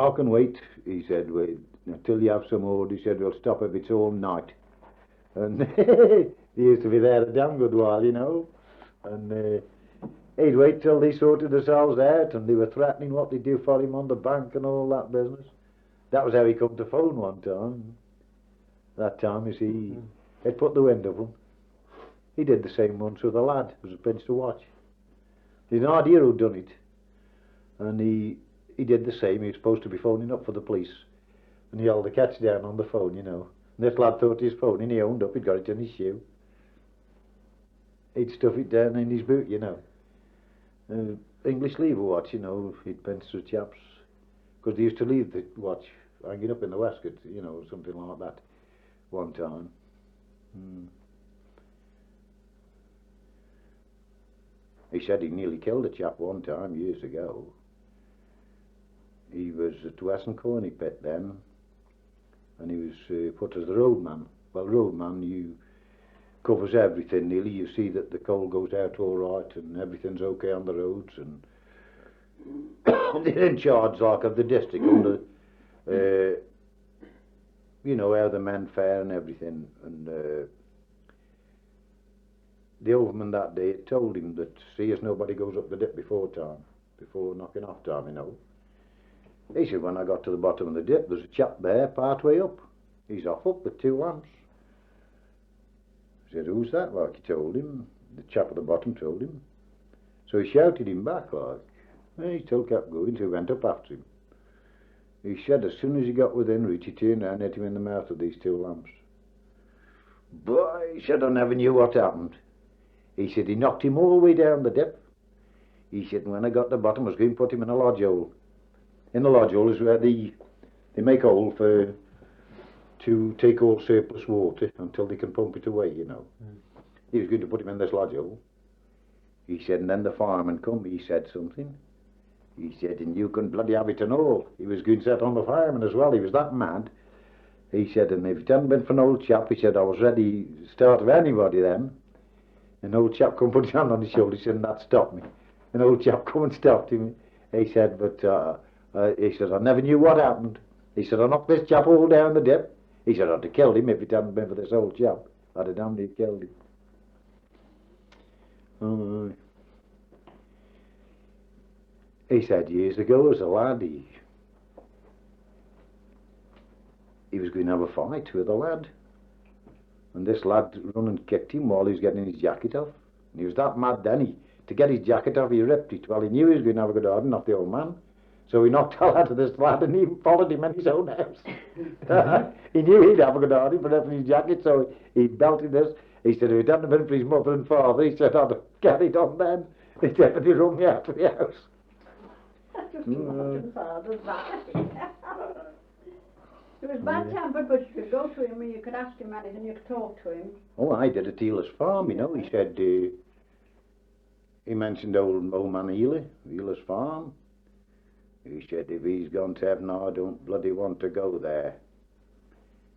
I can wait, he said, wait, until you have some more. He said, we'll stop if it's all night. And he used to be there a damn good while, you know. And he'd wait till they sorted themselves out, and they were threatening what they'd do for him on the bank and all that business. That was how he come to phone one time. That time, you see, he'd put the wind of him. He did the same once with a lad who was a prince to watch. He had no idea who'd done it. And he did the same. He was supposed to be phoning up for the police. And he held the catch down on the phone, you know. And this lad thought he was phoning. He owned up. He'd got it in his shoe. He'd stuff it down in his boot, you know. English lever watch, you know, he'd pence to chaps. Because they used to leave the watch hanging up in the waistcoat, you know, something like that, one time. He said he nearly killed a chap one time, years ago. He was at Western Corney Pit then, and he was put as the roadman. Well, roadman, you covers everything nearly. You see that the coal goes out all right and everything's okay on the roads, and they're in charge like of the district under, you know, how the men fare and everything. And the overman that day had told him that, see as nobody goes up the dip before time, before knocking off time, you know. He said, when I got to the bottom of the dip, there's a chap there part way up. He's off up with 2 lamps. He said, who's that? Like he told him. The chap at the bottom told him. So he shouted him back like. And he still kept going, so he went up after him. He said as soon as he got within reach, he turned around and hit him in the mouth with these 2 lamps. Boy, he said, I never knew what happened. He said he knocked him all the way down the dip. He said, when I got to the bottom, I was going to put him in a lodge hole. In the lodge hole is where they make a hole to take all surplus water until they can pump it away, you know. He was going to put him in this lodge hole. He said, and then the fireman come, he said something. He said, and you can bloody have it and all. He was going to set on the fireman as well. He was that mad. He said, and if it hadn't been for an old chap, he said, I was ready to start with anybody then. An old chap come put his hand on his shoulder, he said, and that stopped me. An old chap come and stopped him. He said, but he said, I never knew what happened. He said, I knocked this chap all down the dip. He said, I'd have killed him if it hadn't been for this old chap. I'd have damned he'd killed him. Oh, he said years ago as a lad, he was going to have a fight with a lad. And this lad run and kicked him while he was getting his jacket off. And he was that mad then, to get his jacket off, he ripped it. Well, he knew he was going to have a good argument off the old man. So he knocked hell out of this lad and he followed him in his own house. He knew he'd have a good argument for ripping his jacket, so he belted this. He said, if it hadn't been for his mother and father, he said, I'd have carried on then. He said, but he run me out of the house. Just mother and father's that. He was bad-tempered, but you could go to him and you could ask him anything, you could talk to him. Oh, I did at Eela's farm, you know. He said, he mentioned old man Eela's farm. He said, if he's gone to heaven, I don't bloody want to go there.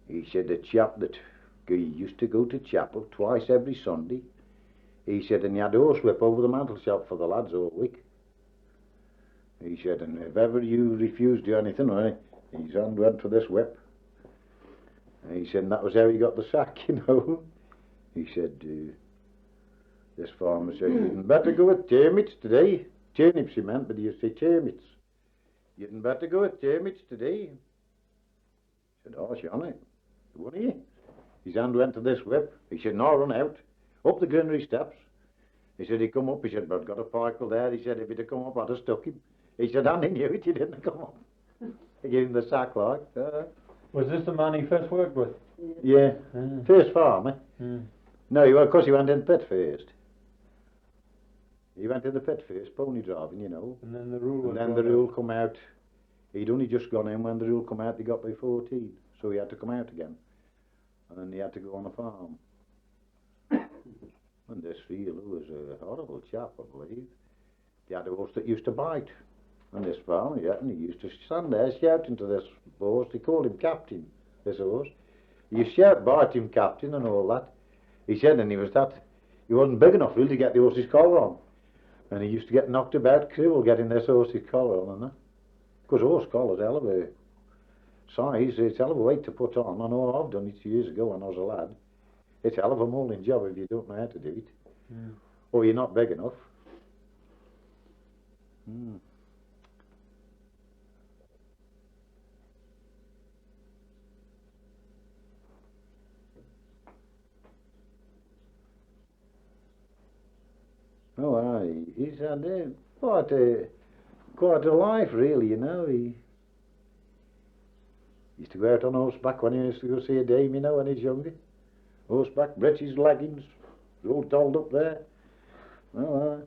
He said, the chap that he used to go to chapel twice every Sunday. He said, and he had a horsewhip over the mantelshelf for the lads all week. He said, and if ever you refused to do anything, his hand went for this whip. And he said, and that was how he got the sack, you know. He said, this farmer said, you'd better go with turnips today. Turnips he meant, but he used to say turnips. You'd better go with turnips today. He said, oh, Johnny, wouldn't he? His hand went to this whip. He said, no, run out. Up the granary steps. He said, he come up. He said, but I've got a pikel there. He said, if he'd have come up, I'd have stuck him. He said, and he knew it, he didn't come up. He gave him the sack like. Was this the man he first worked with? Yeah. First farmer. No, of course he went in the pit first. He went in the pit first, pony driving, you know. And then the rule was And then the rule come out. He'd only just gone in. When the rule come out, he got by 14. So he had to come out again. And he had to go on a farm. And this fellow was a horrible chap, I believe. He had a horse that used to bite. And this farmer, yeah, and he used to stand there shouting to this horse. They called him Captain, this horse. He used to shout, bite him, Captain, and all that. He said, and he wasn't big enough really to get the horse's collar on. And he used to get knocked about cruel getting this horse's collar on and that. Of Because horse collar's hell of a size, it's hell of a weight to put on. I know I've done it years ago when I was a lad. It's a hell of a mauling job if you don't know how to do it. Mm. Or you're not big enough. Mm. Oh, aye. He's had quite a life, really, you know. He used to go out on horseback when he used to go see a dame, you know, when he was younger. Horseback, breeches, leggings, all dolled up there. Oh,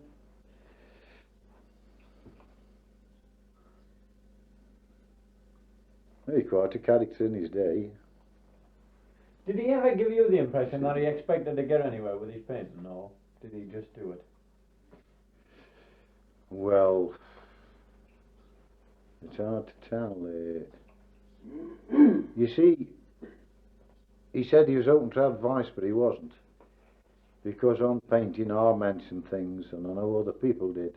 aye. He's quite a character in his day. Did he ever give you the impression that he expected to get anywhere with his painting, or did he just do it? Well, it's hard to tell. You see, he said he was open to advice, but he wasn't. Because on painting I mentioned things, and I know other people did.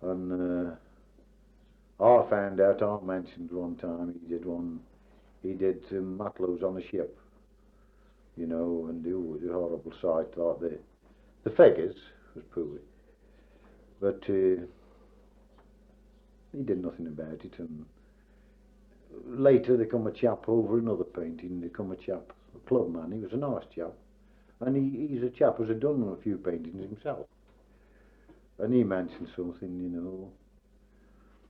And I found out I mentioned one time he did matlows on a ship, you know, and do the horrible sight, like the figures was poor. But he did nothing about it, and later there come a chap over another painting, there come a chap, a clubman, he was a nice chap, and he's a chap who's done a few paintings himself, and he mentioned something, you know,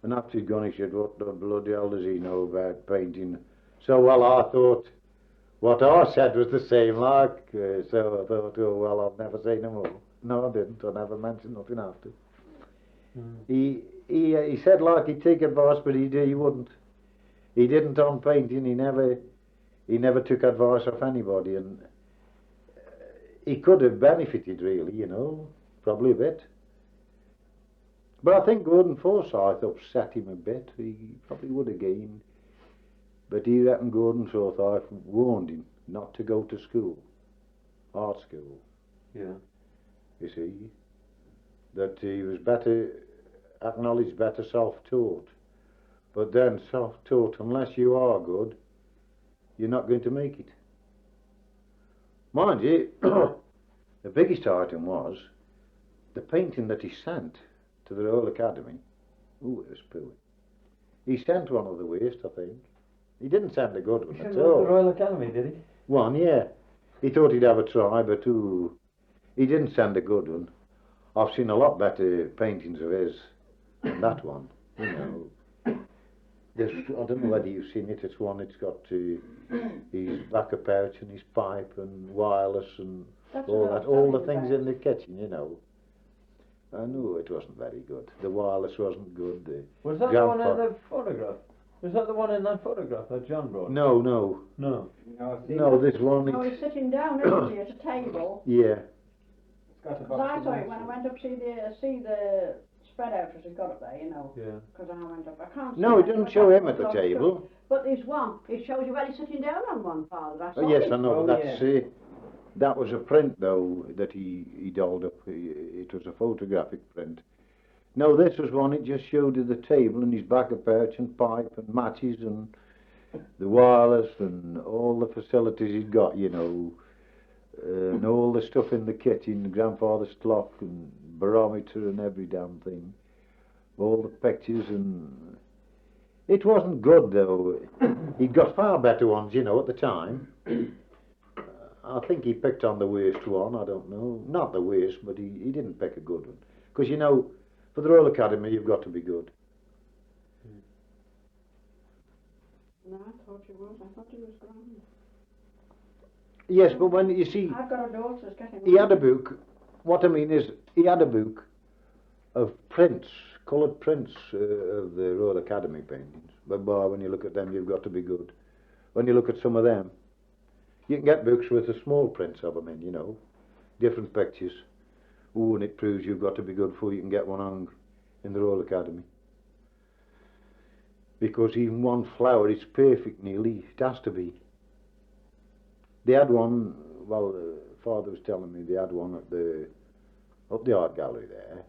and after he'd gone he said, what the bloody hell does he know about painting? So, well, I thought what I said was the same, like, so I thought, oh, well, I'll never say no more. No, I didn't, I never mentioned nothing after. Mm. He said like he'd take advice, but he wouldn't. He didn't on painting. He never took advice off anybody, and he could have benefited really, you know, probably a bit. But I think Gordon Forsyth upset him a bit. He probably would have gained, but he reckoned Gordon Forsyth warned him not to go to school, art school. Yeah. You see, that he was acknowledged better self-taught. But then self-taught, unless you are good, you're not going to make it. Mind you, the biggest item was the painting that he sent to the Royal Academy. Ooh, it was poor. He sent one of the worst, I think. He didn't send a good one at all. The Royal Academy, did he? One, yeah. He thought he'd have a try, but he didn't send a good one. I've seen a lot better paintings of his than that one, you know. I don't know whether you've seen it. It's one. It's got his tobacco pouch and his pipe and wireless and all the things in the kitchen, you know. I knew it wasn't very good. The wireless wasn't good. Was that the one in the photograph? Was that the one in that photograph that John brought? No. No. No, this one. No, he's sitting down, isn't he, at a table? Yeah. Because I saw it when I went up see the spread out as he got up there, you know. Yeah. Because I went up. I can't see. No, it didn't show him at the table. But there's one. It shows you where he's sitting down on one, Father. I saw Yes, it. I know. Oh, That's yeah. that was a print though that he dolled up. It was a photographic print. No, this was one. It just showed you the table and his tobacco pouch and pipe and matches and the wireless and all the facilities he'd got, you know, and all the stuff in the kitchen, grandfather's clock and barometer and every damn thing, all the pictures, and it wasn't good though. He'd got far better ones, you know, at the time. I think he picked on the worst one, I don't know. Not the worst, but he didn't pick a good one. Because, you know, for the Royal Academy, you've got to be good. No, I thought he was. I thought he was grand. Yes, but when you see, I've got a daughter that's getting he had a book. What I mean is, he had a book of prints, coloured prints of the Royal Academy paintings. But boy, when you look at them, you've got to be good. When you look at some of them, you can get books with the small prints of them in, you know, different pictures. Ooh, and it proves you've got to be good before you can get one hung in the Royal Academy. Because even one flower is perfect nearly, it has to be. They had one, well, Father was telling me they had one at up the art gallery there,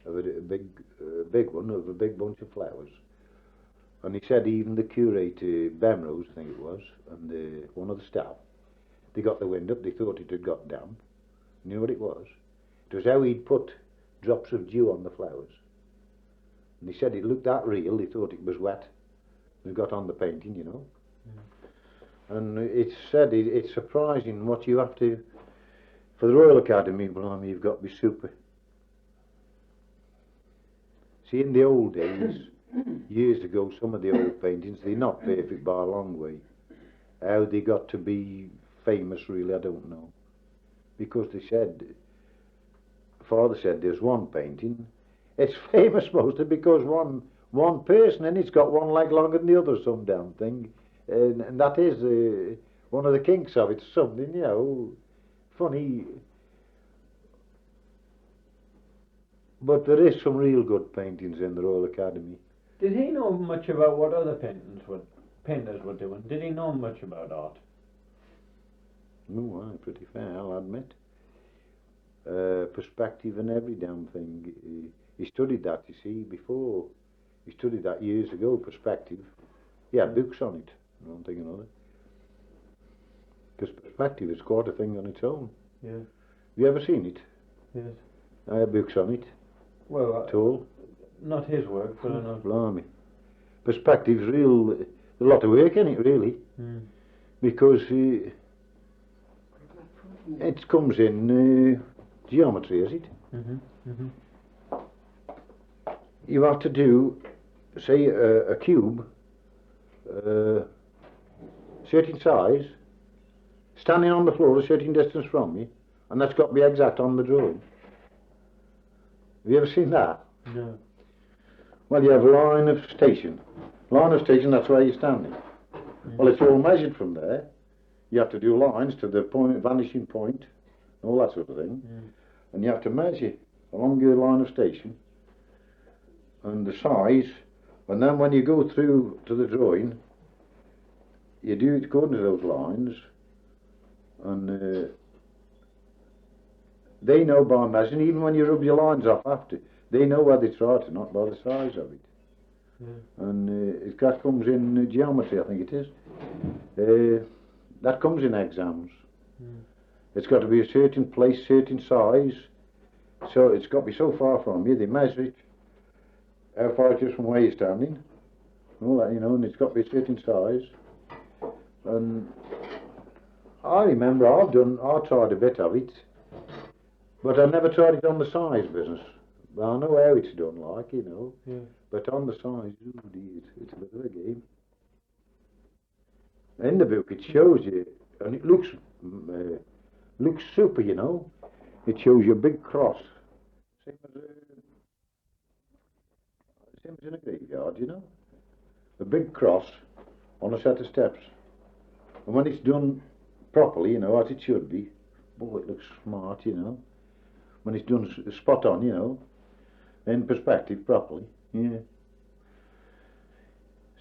of a big one, of a big bunch of flowers. And he said even the curate, Bamrose, I think it was, and one of the staff, they got the wind up, they thought it had got damp. You know what it was? It was how he'd put drops of dew on the flowers. And he said it looked that real, he thought it was wet. It got on the painting, you know. And it's said it's surprising what you have to, for the Royal Academy, blimey, you've got to be super. See, in the old days, years ago, some of the old paintings, they're not perfect by a long way. How they got to be famous, really, I don't know. Because they said, Father said there's one painting, it's famous mostly because one person, and it's got one leg longer than the other, some damn thing. And that is one of the kinks of it, something, you know, funny. But there is some real good paintings in the Royal Academy. Did he know much about what other painters were doing? Did he know much about art? No, pretty fair, I'll admit. Perspective and every damn thing. He studied that, you see, before. He studied that years ago, perspective. He had books on it, one thing or another. Because perspective is quite a thing on its own. Yeah. Have you ever seen it? Yes. I have books on it. Well, At all. Not his work, but I know. Blimey. Perspective's real, there's a lot of work in it, really. Because it comes in geometry, is it? You have to do, say, a cube, certain size, standing on the floor a certain distance from you, and that's got to be exact on the drawing. Have you ever seen that? No. Well, you have a line of station. Line of station, that's where you're standing. Well, it's all measured from there. You have to do lines to the point, vanishing point, all that sort of thing. And you have to measure along your line of station and the size. And then when you go through to the drawing, you do it according to those lines. And they know by measuring, even when you rub your lines off after, they know whether it's right or not by the size of it. And that comes in geometry, I think it is. That comes in exams. It's got to be a certain place, certain size. So it's got to be so far from you, they measure it. How far it is from where you're standing. All that, you know, and it's got to be a certain size. And I remember I tried a bit of it. But I never tried it on the size business. But I know how it's done, like, you know. Yeah. But on the size, it's a bit of a game. In the book, it shows you, and it looks super, you know. It shows you a big cross, same as in a graveyard, you know. A big cross on a set of steps. And when it's done properly, you know, as it should be, boy, it looks smart, you know. When it's done spot on, you know, in perspective properly, yeah.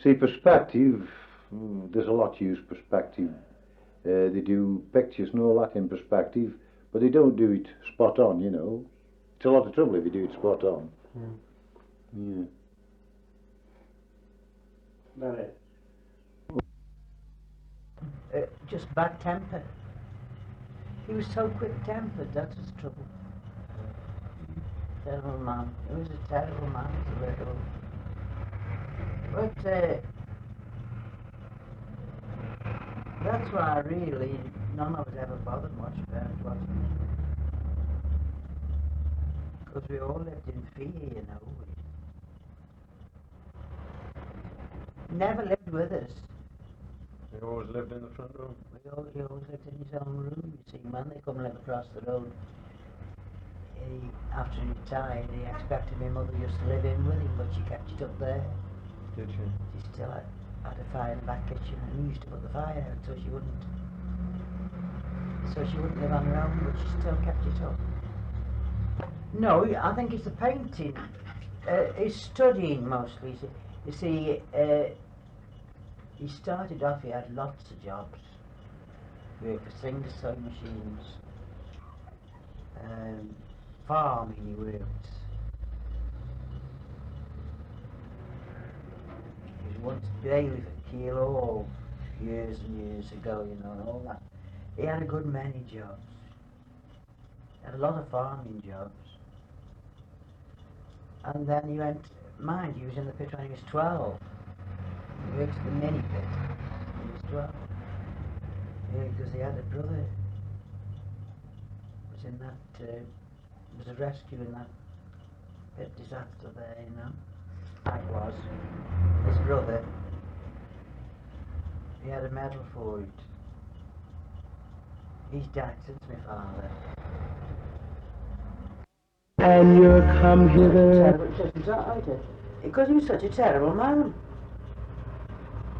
See, perspective, there's a lot used perspective. They do pictures and all that in perspective, but they don't do it spot on, you know. It's a lot of trouble if you do it spot on. Yeah. Just bad temper. He was so quick-tempered, that was the trouble. Terrible man. He was a terrible man to work with. But that's why really none of us ever bothered much about what. Because we all lived in fear, you know. He never lived with us. He always lived in the front room. He always lived in his own room, you see. When they come and live across the road, after he retired, he expected my mother just to live in with him, but she kept it up there. Did she? She still had a fire in the back kitchen, and he used to put the fire out so she wouldn't live on her own, but she still kept it up. No, I think it's the painting. He's studying mostly. You see, he started off, he had lots of jobs. He worked for Singer sewing machines. Farming he worked. He was once bailiff at Kilo years and years ago, you know, and all that. He had a good many jobs. Had a lot of farming jobs. And then he went, mind, he was in the pit when he was 12. He worked at the mini pit when he was 12. Yeah, because he had a brother was in that, was a rescue in that pit disaster there, you know. That was. His brother, he had a medal for it. He's died since my father. And you come hither. Because he was such a terrible man.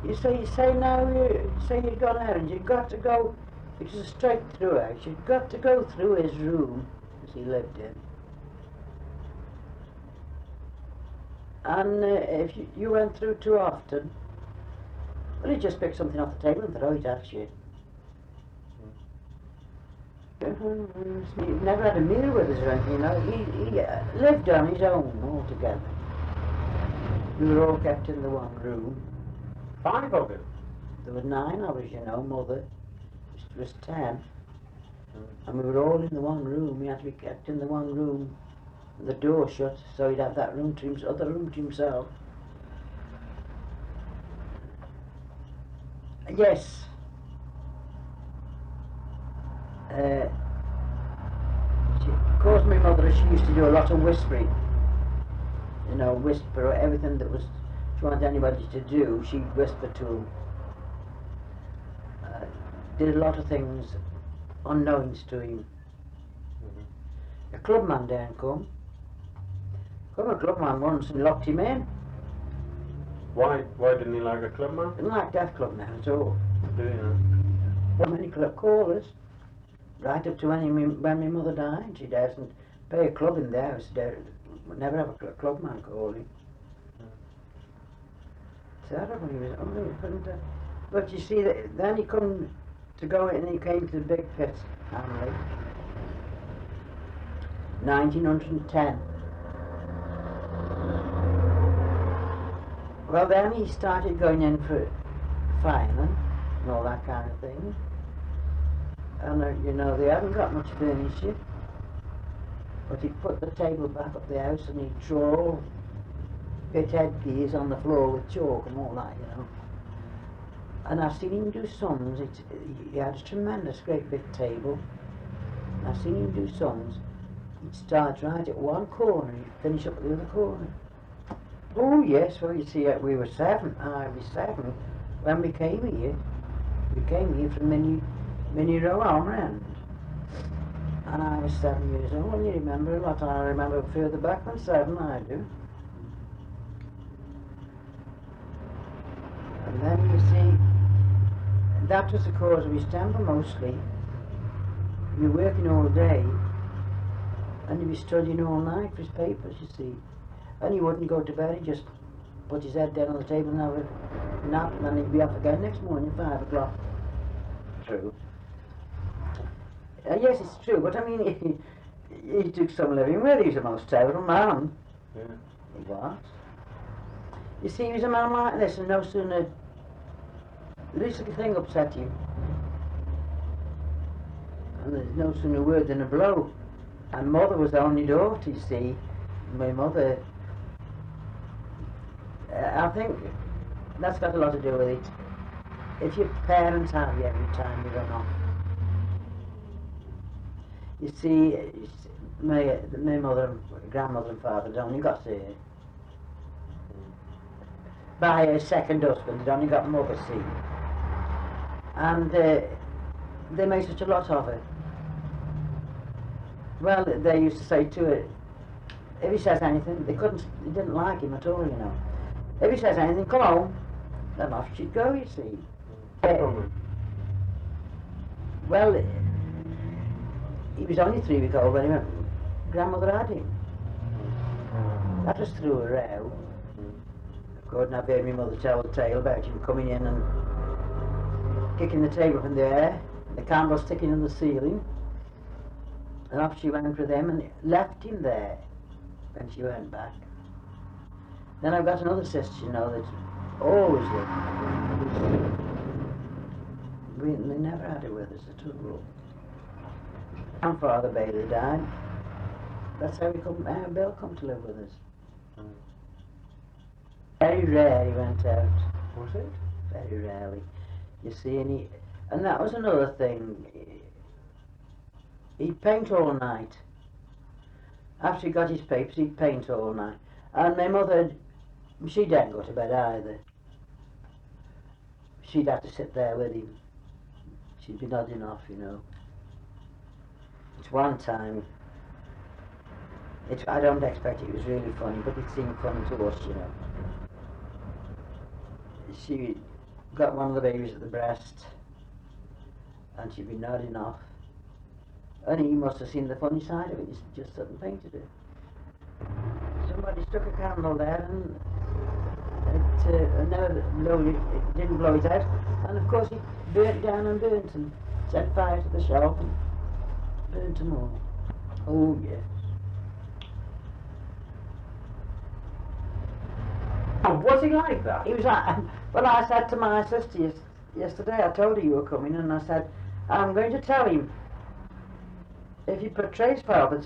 You say now, you say you'd gone out and you've got to go, it was a straight through house, you've got to go through his room, as he lived in. And if you went through too often, well, he'd just pick something off the table and throw it at you. He never had a meal with us or anything, you know. He lived on his own altogether. We were all kept in the one room. 5 of you? There were 9 of us, you know, mother. It was 10. And we were all in the one room. We had to be kept in the one room. The door shut, so he'd have that room to himself, other room to himself. Yes. Of course, my mother, she used to do a lot of whispering. You know, whisper everything that was she wanted anybody to do, she'd whisper to him. Did a lot of things unknowns to him. A clubman down come. Come a clubman once and locked him in. Why didn't he like a clubman? Didn't like that clubman at all. Do you know? Well, many club callers. Right up to when my mother died, she doesn't pay a club in the house. Never have a clubman calling. Terrible, he was only couldn't. But you see, then he come to go in, and he came to the big pit family. 1910. Well, then he started going in for firemen and all that kind of thing. And you know, they haven't got much furniture. But he'd put the table back up the house and he'd draw all pit headgears on the floor with chalk and all that, you know. And I've seen him do sums. He had a tremendous great big table. And I've seen him do sums. He'd start right at one corner and he'd finish up at the other corner. Oh yes, well you see, we were 7, I was 7 when we came here. We came here from Mini Row Armrand. And I was 7 years old, and you remember a lot. I remember further back than 7, I do. And then you see, that was the cause of his temper mostly. You're working all day, and he'd be studying all night for his papers, you see. And he wouldn't go to bed, he'd just put his head down on the table and have a nap, and then he'd be off again next morning at 5 o'clock. True. Yes, it's true, but I mean, he took some living with. He was a most terrible man. Yeah. He was. You see, he was a man like this, and no sooner the least little thing upset him, and there's no sooner word than a blow. And mother was the only daughter, you see. My mother, I think that's got a lot to do with it. If your parents have you every time you run off. You see, my mother, grandmother and father had only got by a second husband, they'd only got mother, see. And they made such a lot of her. Well, they used to say to her, if he says anything, they didn't like him at all, you know. If he says anything, come home, then off she'd go, you see. Well, he was only 3 weeks old when he went, grandmother had him. That was through a row. Of course, I've heard my mother tell the tale about him coming in and kicking the table up in the air, the candle sticking in the ceiling. And off she went with him and left him there when she went back. Then I've got another sister, you know, that always lived. They never had it with us at all. Grandfather Bailey died. That's how Bill come to live with us. Very rare he went out. Was it? Very rarely. You see, and that was another thing. He'd paint all night. After he got his papers, he'd paint all night. And my mother, she didn't go to bed either. She'd have to sit there with him. She'd be nodding off, you know. It's one time, I don't expect it was really funny, but it seemed funny to us, you know. She got one of the babies at the breast, and she'd be nodding off. And he must have seen the funny side of it, he just sat and painted it. Somebody stuck a candle there and it didn't blow it out, and of course he burnt down and burnt and set fire to the shelf and burnt them all. Oh yes. Oh, was he like that? He was like, well, I said to my sister yesterday, I told her you were coming, and I said, I'm going to tell him, if he portrays Father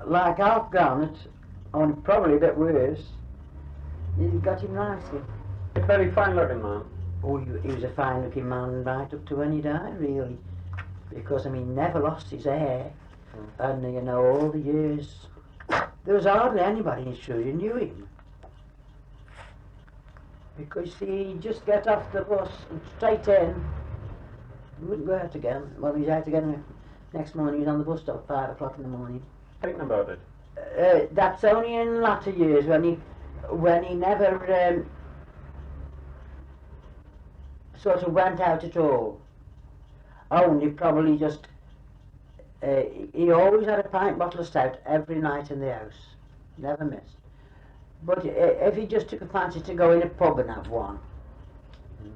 like Alf Garnett, only probably a bit worse, you've got him nicely. A very fine looking man. Oh, he was a fine looking man right up to when he died, really. Because, I mean, he never lost his hair. And, you know, all the years, there was hardly anybody in Australia who knew him. Because he'd just get off the bus and straight in. He wouldn't go out again. Well, he was out again next morning. He was on the bus stop at 5 o'clock in the morning. Thinking about it. That's only in latter years when he never sort of went out at all. Only probably just he always had a pint bottle of stout every night in the house, never missed. But if he just took a fancy to go in a pub and have one,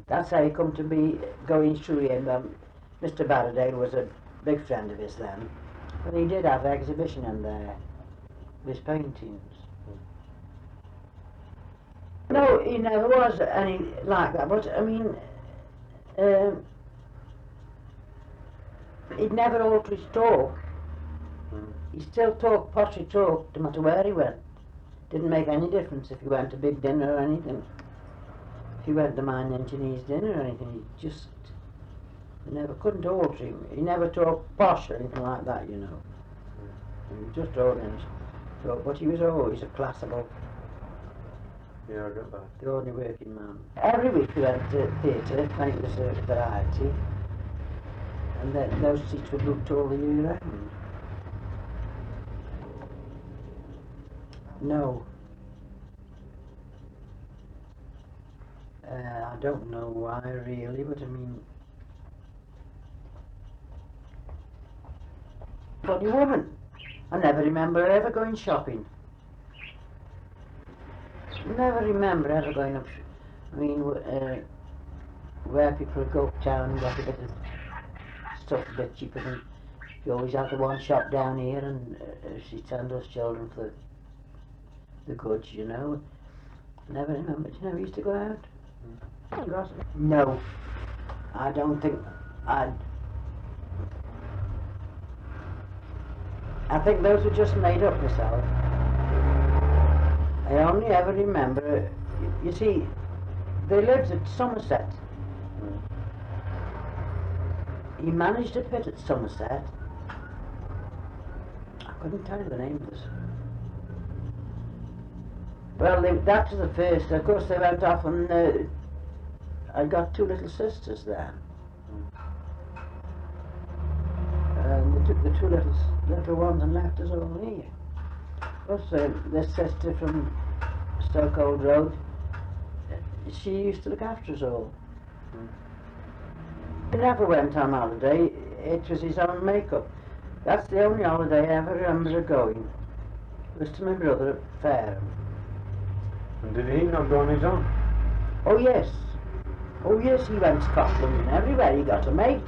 that's how he come to be going through him. Mr. Barradale was a big friend of his then, but he did have an exhibition in there with his paintings. No, he never was any like that, but I mean, he'd never altered his talk. He still talked pottery talk no matter where he went. Didn't make any difference if he went to big dinner or anything. If he went to mine engineer's dinner or anything, he never couldn't alter him. He never talked posh or anything like that, you know. He was just ordinary talk, but he was always a classical. Yeah, I got that. The ordinary working man. Every week we went to theatre when it was a variety, and then those seats were booked all the year round. No. I don't know why really, but I mean, funny woman. I never remember her ever going shopping. Never remember ever going up. I mean, where people would go uptown and get a bit of stuff a bit cheaper than. She always had the one shop down here, and she'd send us children for the goods, you know. Never remember. You never used to go out. No, I don't think I think those were just made up myself. I only ever remember, you see, they lived at Somerset. He managed a pit at Somerset. I couldn't tell you the name of this. Well, that was the first. Of course, they went off and I got two little sisters there. And they took the two little ones and left us all here. Also, this sister from Stoke Old Road, she used to look after us all. He never went on holiday. It was his own make-up. That's the only holiday I ever remember going. It was to my brother at Fareham. And did he not go on his own? Oh yes. Oh yes, he went to Scotland and everywhere. He got a mate.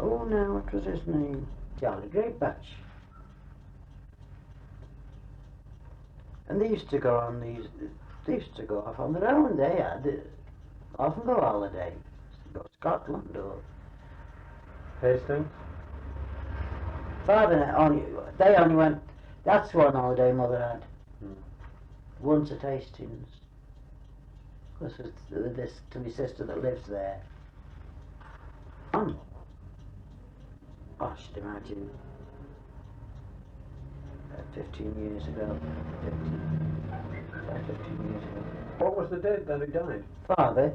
Oh no, what was his name? Jolly Great Batch. And they used to go on these They used to go off on their own. They had often go holiday. Go to Scotland or Hastings? Father they only went. That's one holiday Mother had. Once at Hastings. Because it's this to my sister that lives there. I should imagine 15 years ago. 15 years ago. What was the date that he died? Father,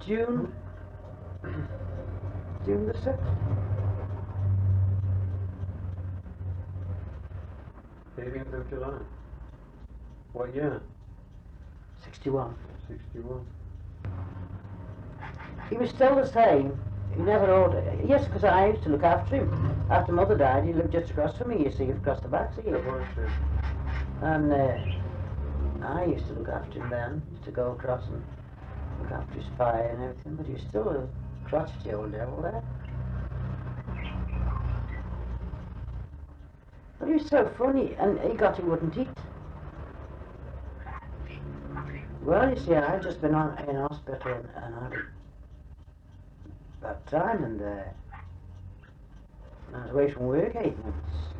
June the 6th. 18th of July. What year? 61. 61. He was still the same. He never ordered. Yes, because I used to look after him. After Mother died, he lived just across from me, you see, across the back seat. And I used to look after him then. Used to go across and look after his fire and everything, but he was still a crotchety old devil there. But he was so funny, and he got he wouldn't eat. Well, you see, I'd just been in hospital and I had about time, and I was away from work 8 months.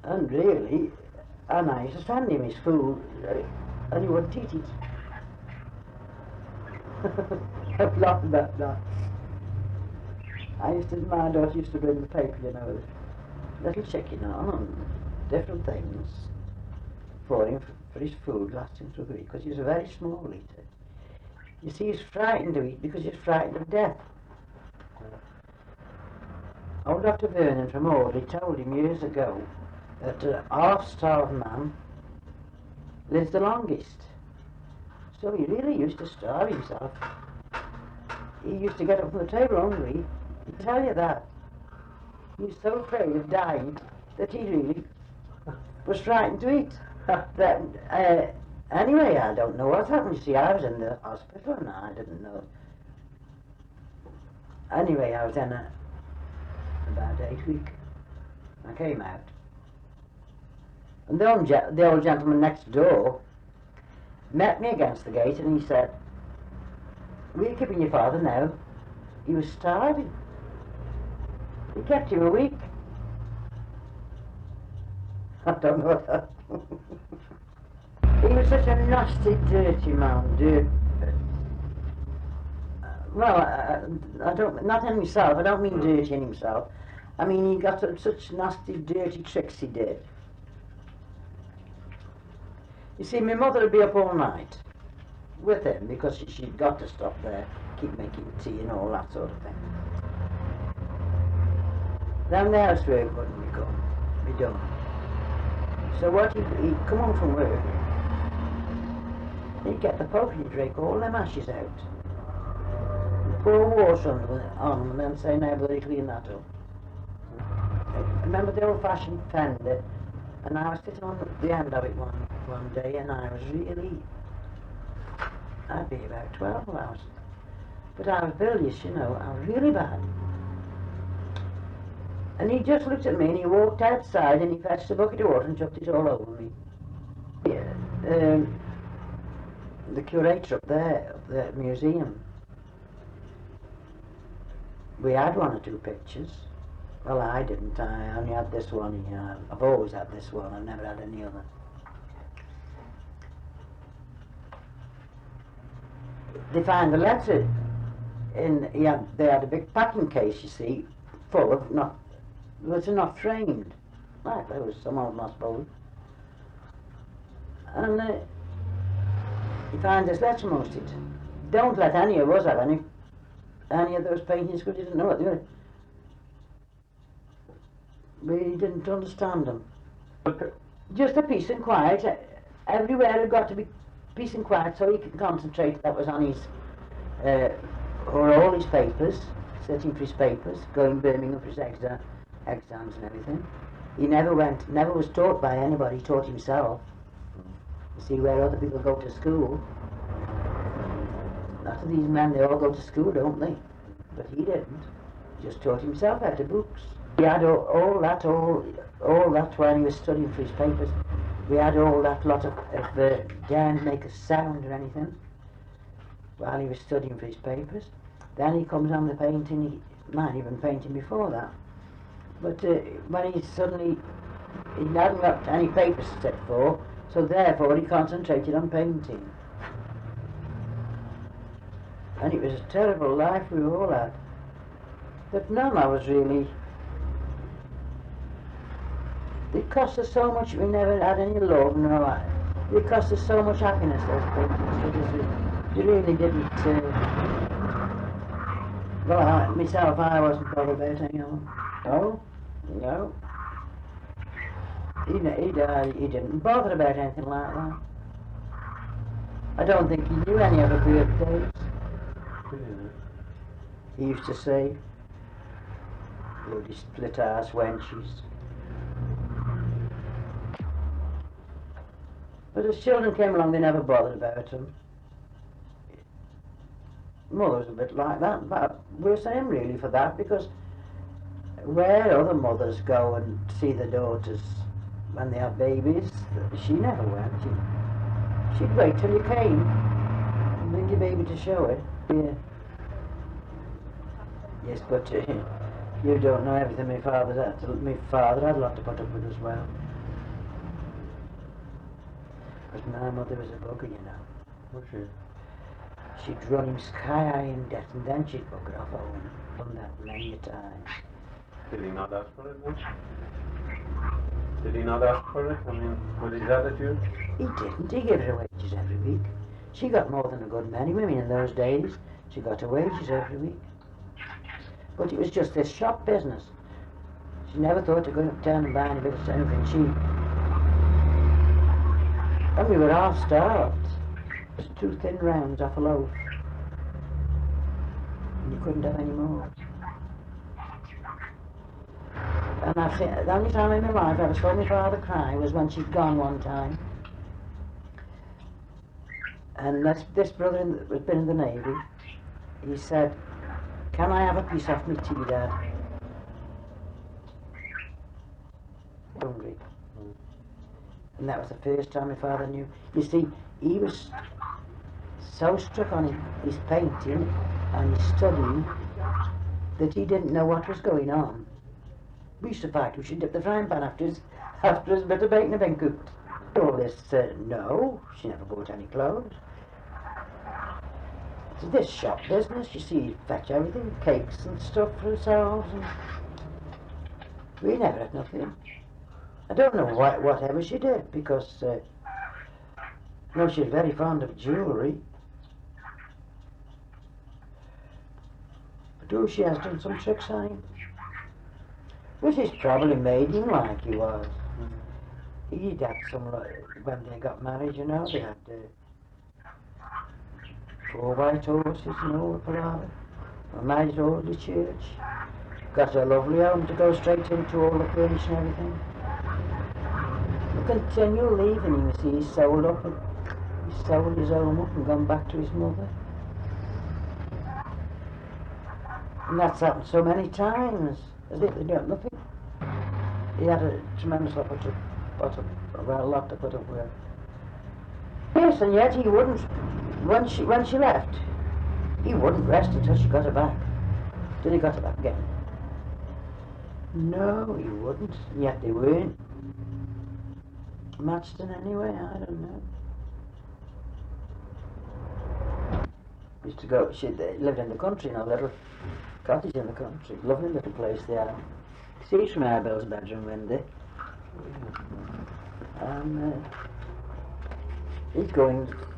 And really, and I used to send him his food, and he wouldn't eat it. I've laughed about that. My daughter used to bring the paper, you know, little chicken on and different things for him, for his food lasting through the week, because he was a very small eater. You see, he's frightened to eat because he's frightened of death. Old Dr. Vernon from Audley told him years ago that a half-starved man lives the longest. So he really used to starve himself. He used to get up from the table hungry. I tell you that. He was so afraid of dying that he really was frightened to eat. Anyway, I don't know what happened. You see, I was in the hospital and I didn't know. Anyway, I was in about 8 weeks. I came out. And the old gentleman next door met me against the gate and he said, "Were you keeping your father now? He was starving. He kept you a week." I don't know what that. He was such a nasty, dirty man, I don't, not in himself, I don't mean dirty in himself. I mean, he got such nasty, dirty tricks he did. You see, my mother would be up all night with him because she'd got to stop there, keep making tea and all that sort of thing. Then the housework wouldn't be done. So he'd come home from work, he'd get the poker and drink all them ashes out, and pour water on them and then say, "Now bloody clean that up." I remember the old-fashioned fender, and I was sitting on the end of it one day, and I was really, I'd be about 12 hours, but I was bilious, you know, I was really bad. And he just looked at me and he walked outside and he fetched a bucket of water and chucked it all over me. The curator up there, of the museum, we had 1 or 2 pictures. Well, I didn't. I only had this one. I've always had this one. I've never had any other. They found the letter they had a big packing case, you see, full of not framed. Like there was some of them, I suppose. And he found this letter amongst it. "Don't let any of us have any of those paintings," because he didn't know what they were. We didn't understand them. Just a peace and quiet. Everywhere had got to be peace and quiet so he could concentrate. That was on his, or all his papers, sitting for his papers, going Birmingham for his exams and everything. He never was taught by anybody, he taught himself. You see, where other people go to school, lots of these men, they all go to school, don't they? But he didn't. He just taught himself out of books. He had all that when he was studying for his papers. we had all that lot of didn't make a sound or anything while he was studying for his papers. Then he comes on the painting. Man, he'd been painting before that. But when he suddenly, he hadn't got any papers to set for, so therefore he concentrated on painting. And it was a terrible life we all had. But none of us really. It cost us so much, we never had any love, no. It cost us so much happiness, those paintings, because we really didn't. Well, myself, I wasn't bothered about any of them. No, no. He didn't bother about anything like that. I don't think he knew any of the birthdays. He used to say, bloody split-ass wenches. But as children came along, they never bothered about them. Mother was a bit like that, but we're saying really for that, because where other mothers go and see their daughters when they have babies, she never went. She'd wait till you came and bring your baby to show it. Yeah. Yes, but you don't know everything my father had a lot to put up with as well. Because my mother was a bugger, you know. Was she? She'd run him sky high in debt, and then she'd bugger off home. Done that many a time. Did he not ask for it then? Did he not ask for it? I mean, with his attitude? He didn't. He gave her wages every week. She got more than a good many women in those days. She got her wages every week. But it was just this shop business. She never thought of going uptown and buying a bit of anything. And we were half starved. Just 2 thin rounds off a loaf. And you couldn't have any more. And the only time in my life I ever saw my father cry was when she'd gone one time. And this brother was been in the Navy. He said, "Can I have a piece off me tea, Dad?" Hungry. And that was the first time my father knew. You see, he was so struck on his painting and his studying that he didn't know what was going on. We used to fight, we should dip the frying pan after his bit of bacon had been cooked. All this, no, she never bought any clothes. It's this shop business, you see, fetch everything, cakes and stuff for ourselves, and we never had nothing. I don't know whatever she did, because, no, she was very fond of jewellery. But she has done some tricks on him. Which has probably made him like he was. He'd had some, when they got married, you know, they had 4 white horses and all the palaver. Were married at Audley Church. Got a lovely home to go straight into, all the furniture and everything. The continual leaving him, you see, he sold his home up and gone back to his mother. And that's happened so many times, as if they don't nothing. He had a tremendous lot to put up with. Yes, and yet he wouldn't, when she left, he wouldn't rest until she got her back. Till he got her back again. No, he wouldn't, and yet they weren't matched in any way, I don't know. Used to go, they lived in the country in a little cottage in the country, lovely little place they had. See from Abel's bedroom window. And he'd go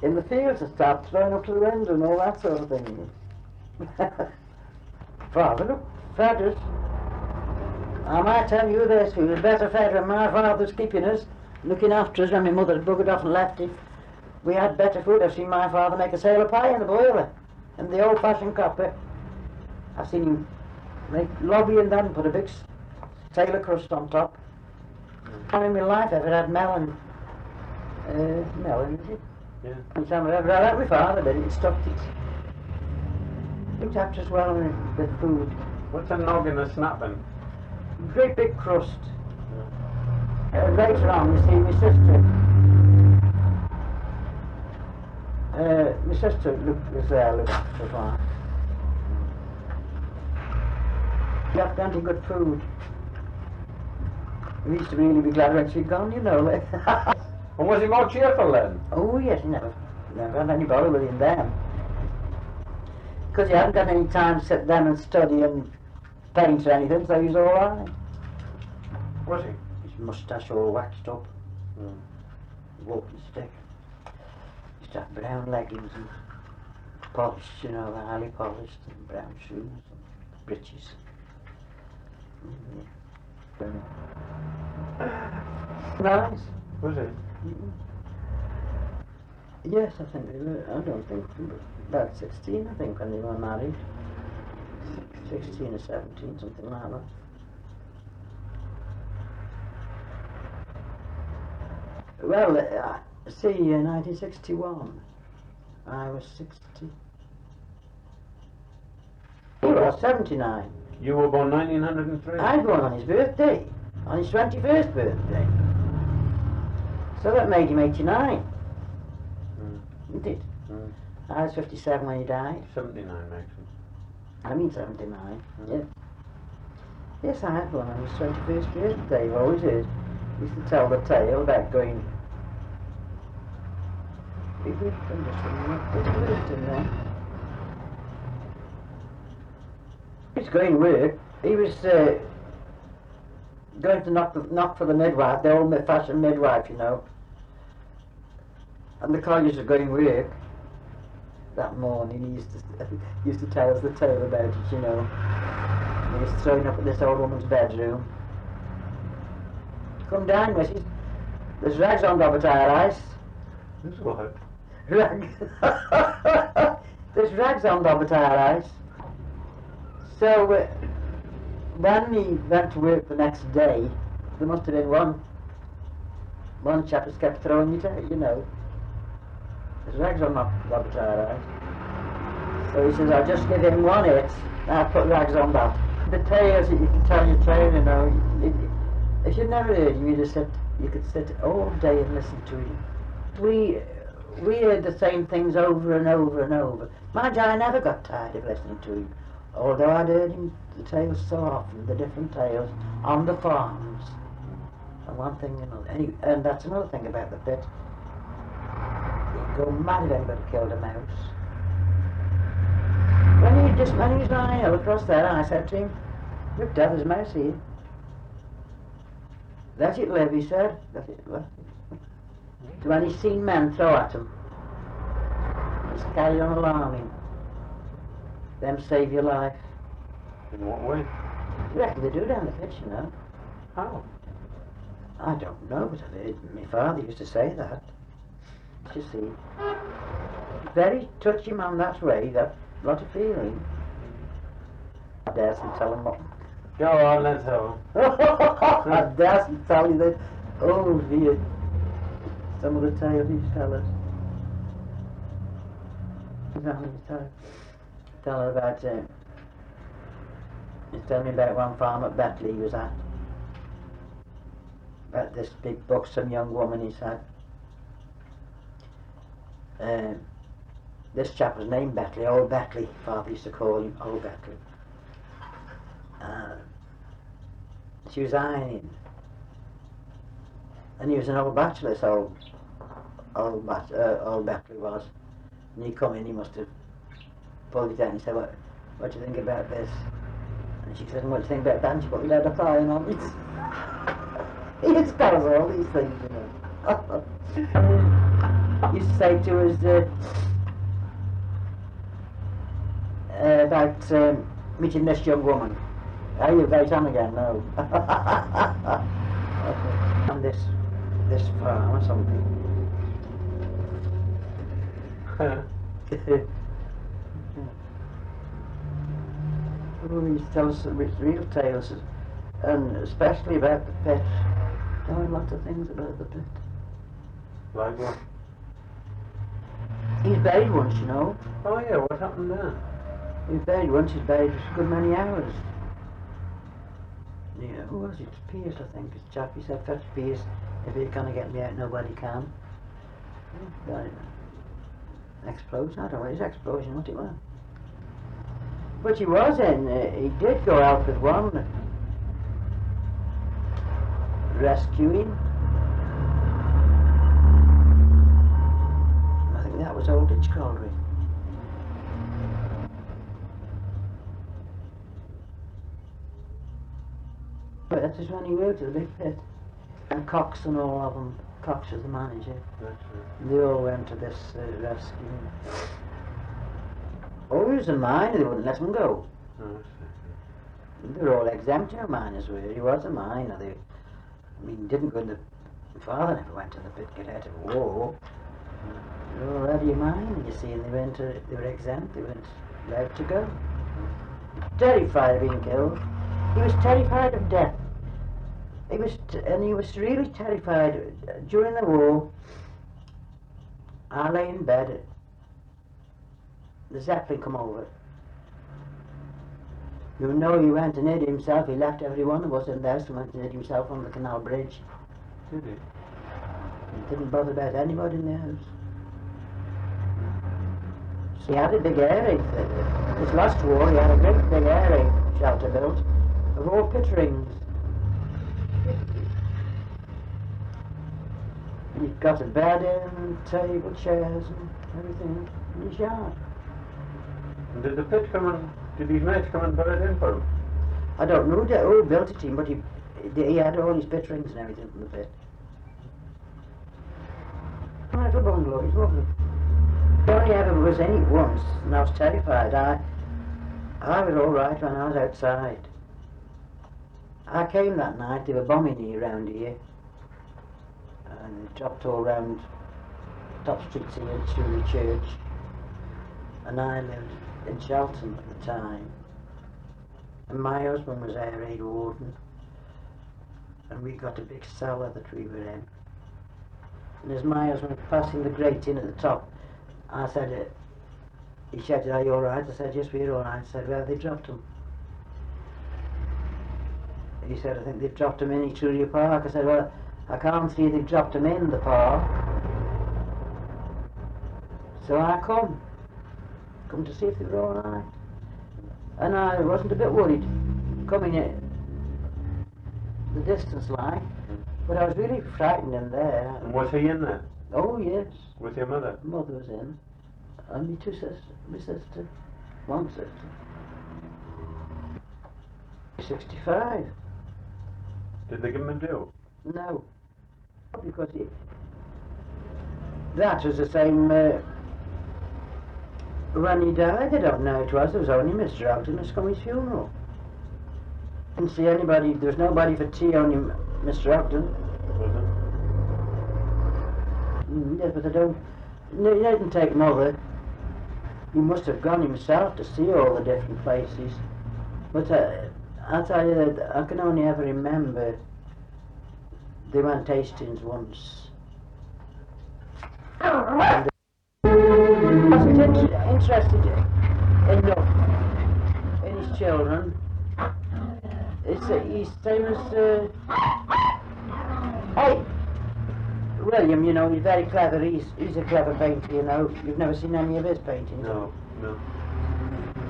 in the fields and start throwing up to the window and all that sort of thing. Father looked fed us. I might tell you this, he was better fed when my father was keeping us, looking after us when my mother had buggered off and left him. We had better food. I've seen my father make a sailor pie in the boiler, in the old-fashioned copper. I've seen him make lobby and then put a big sailor crust on top. Time in my life I've ever had melon, is it? Yeah. And time I've ever had that, my father did it, stuffed it. Looked after us well with food. What's a noggin of snapping? Great big crust. Later on, you see, my sister. My sister was there looking after the farm. She had plenty of good food. We used to really be glad when she'd gone, you know. And was he more cheerful then? Oh yes, he never had any bother with him then. Because he hadn't got any time to sit down and study and paint or anything, so he was all right. Was he? His moustache all waxed up, Mm. walking stick. He used to have brown leggings and polished, you know, highly polished, and brown shoes and breeches. Nice. Was he? Yes, I think they were. I don't think about 16. I think when they were married, 16 or 17, something like that. Well, see, in 1961, I was 60. He was 79. You were born 1903? I was born on his birthday, on his 21st birthday. So that made him 89, didn't it? Mm. I was 57 when he died. 79 makes him. I mean 79, yeah. Yes, I had one on his 21st birthday, I've always heard. He used to tell the tale about going... He was going to work. He was going to knock for the midwife, the old-fashioned midwife, you know. And the colleagues were going to work that morning. He used to tell us the tale about it, you know. And he was throwing up at this old woman's bedroom. Come down, missus. There's rags on top of our ice. This what? Rags. There's rags on top of our ice. So when he went to work the next day, there must have been one chap who kept throwing it out, you know. There's rags on top of our ice. So he says, I'll just give him one hit, and I'll put rags on that. The tales that you can tell your tale, you know. If you'd never heard him, you could sit all day and listen to him. We heard the same things over and over and over. Mind you, I never got tired of listening to him. Although I'd heard him the tales so often, the different tales on the farms, and one thing and another. And that's another thing about the pit. He'd go mad if anybody killed a mouse. When he was lying out across there, I said to him, "Look, Dad, there's a mouse here." "Let it live," he said. "Let it live." When he's seen men throw at him, just carry on alarming. Them save your life. In what way? You reckon they do down the pitch, you know? How? I don't know, but I've heard my father used to say that. You see, very touchy man that way, that lot of feeling. I daresn't tell him what. Go on, let's have him. I daresn't tell you that. Oh dear. Some of the tales he's tell us. Tell her about, he's telling me about one farm at Betley he was at. About this big buxom young woman he's had. This chap was named Betley, Old Betley. Father used to call him Old Betley. She was ironing. And he was an old bachelor, so old Betley was. And he come in, he must have pulled it out and he said, what do you think about this? And she said, what do you think about that? And she put a load of iron on it. He just tells all these things, you know. He used to say to us about meeting this young woman. Are you right on again? No. And this farm or something. Oh, he used to tell us real tales, and especially about the pit. Tell him lots of things about the pit. Like what? He's buried once, you know. Oh yeah, what happened there? He's buried once, he's buried a good many hours. Yeah, who was it? Pierce, I think. It's chap, he said, fetch Pierce. If he can't get me out, nobody can. Got it. Explosion, I don't know, his explosion, what it was. But he was in, he did go out with one rescuing. I think that was Old Ditch Colliery. But that is when he worked at the big pit. And Cox and all of them, Cox was the manager. That's right. They all went to this rescue. Oh, he was a miner, they wouldn't let him go. Oh, I see. They were all exempt, you know, miners were. He was a miner. I mean, he didn't go in the... My father never went to the pit, get out of war. They were already a miner, you see, and they were exempt, they weren't allowed to go. Terrified of being killed. He was terrified of death. He was really terrified. During the war, I lay in bed. The Zeppelin come over. You know, he went and hid himself. He left every one of us in the house and went and hid himself on the canal bridge. Did he? He didn't bother about anybody in the house. So he had a big area. This last war, he had a great big area shelter built of all pit rings. And he'd got a bed in, table, chairs, and everything in his yard. And did the pit come and, did his mates come and put it in for him? I don't know who built it in, but he had all his pit rings and everything from the pit. Right, a bungalow, it's lovely. I only ever was in it once, and I was terrified. I was all right when I was outside. I came that night, they were bombing here around here. And they dropped all round top streets here through the church. And I lived in Shelton at the time. And my husband was our aid warden. And we got a big cellar that we were in. And as my husband was passing the grate in at the top, I said, he shouted, "Are you all right?" I said, "Yes, we're all right." I said, "Where have they dropped him?" He said, "I think they've dropped him in Etruria Park." I said, "Well, I can't see they've dropped him in the park." So I come to see if they were all right. And I wasn't a bit worried coming in the distance like, but I was really frightened in there. And was he in there? Oh yes. With your mother? Mother was in. And my sister, one sister. 65. Did they give him a deal? No. Because that was the same when he died. I don't know who it was. There was only Mr. Ogden at Scummy's funeral. Didn't see anybody. There was nobody for tea, only Mr. Ogden. Was it? Yes, but I don't. No, he didn't take Mother. He must have gone himself to see all the different places. But I tell you that I can only ever remember they went to Hastings once. And I wasn't interested enough in his children. He's same as hey, William, you know, he's very clever. He's a clever painter, you know. You've never seen any of his paintings? No, no.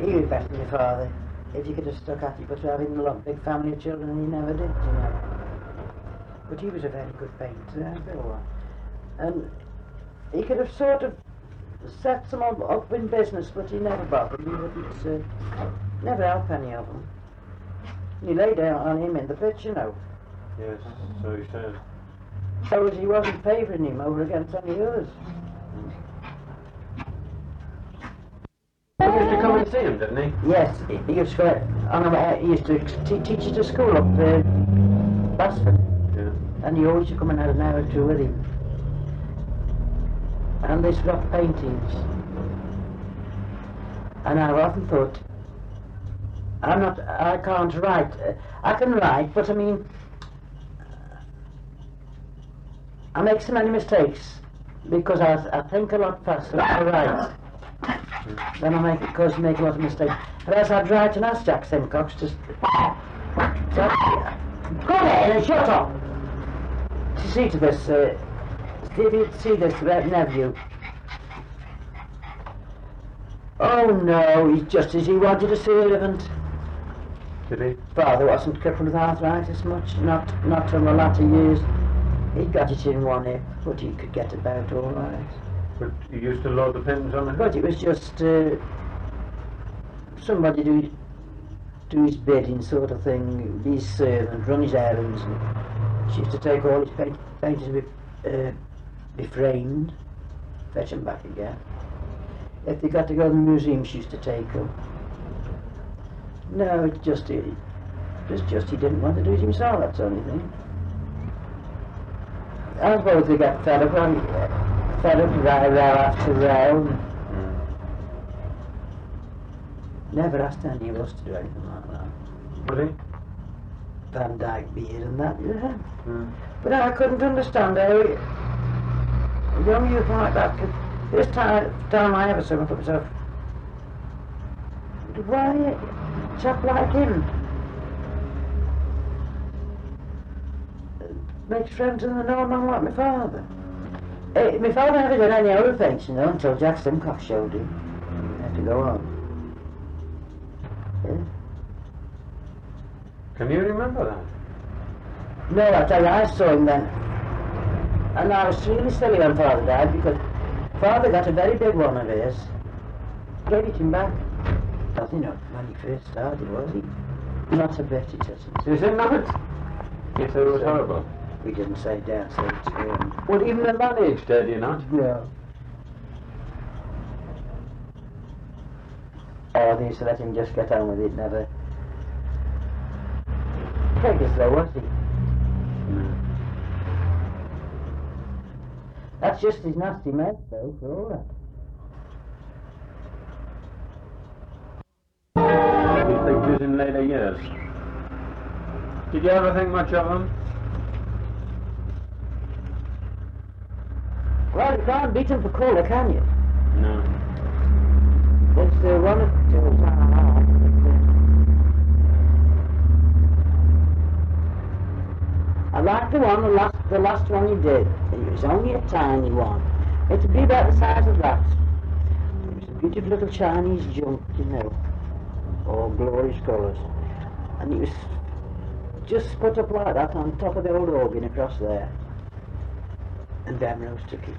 He was better than your father. If you could have stuck at it, but having a big family of children, he never did, you know. But he was a very good painter, Bill. And he could have sort of set some up in business, but he never bothered. He wouldn't never help any of them. He laid out on him in the pit, you know. Yes, so he said. So as he wasn't favouring him over against any others. He used to come and see him, didn't he? Yes, he used to teach at a school up there, Basford. Yeah. And he always used to come and had an hour or two with him. And they rock paintings. And I've often thought, I can't write. I can write, but I mean, I make so many mistakes because I think a lot faster than I write. Then I make a lot of mistakes. But as I'd write and ask Jack Simcox to So, go ahead and shut up. To see to this, see this nephew. Oh no, he's just as he wanted to see it. Did he? Father wasn't crippled with arthritis much, not till the latter years. He got it in one hip, but he could get about all right. But you used to load the pins on it? But it was just somebody do his bidding sort of thing, be his servant, run his errands, and she used to take all his paintings be framed, fetch them back again. If they got to go to the museum, she used to take them. No, it was just he didn't want to do it himself, that's the only thing. I suppose they got fed up, row after row. Never asked any of us to do anything like that. Really? Van Dyke beard and that, yeah. But I couldn't understand how young youth like that could. This time I ever saw myself, why a chap like him makes friends with an old man like my father. My father never did any other things, you know, until Jack Simcox showed him. He had to go on. Yeah. Can you remember that? No, I tell you, I saw him then. And I was really silly when Father died, because Father got a very big one of his, gave it him back. Doesn't he know when he first started, was he? Not a bit, it isn't. Is it not? You said it was horrible. We didn't say down, so it's Well, even at that age, did you not? no. Oh, they used to let him just get on with it, never. Take as though, was he? That's just his nasty mouth, though, for all that. These pictures in later years. Did you ever think much of them? Well, you can't beat him for colour, can you? No. There's one of I like the one, the last one he did. It was only a tiny one. It would be about the size of that. It was a beautiful little Chinese junk, you know, all glorious colours. And it was just put up like that on top of the old organ across there. And Bemrose took it.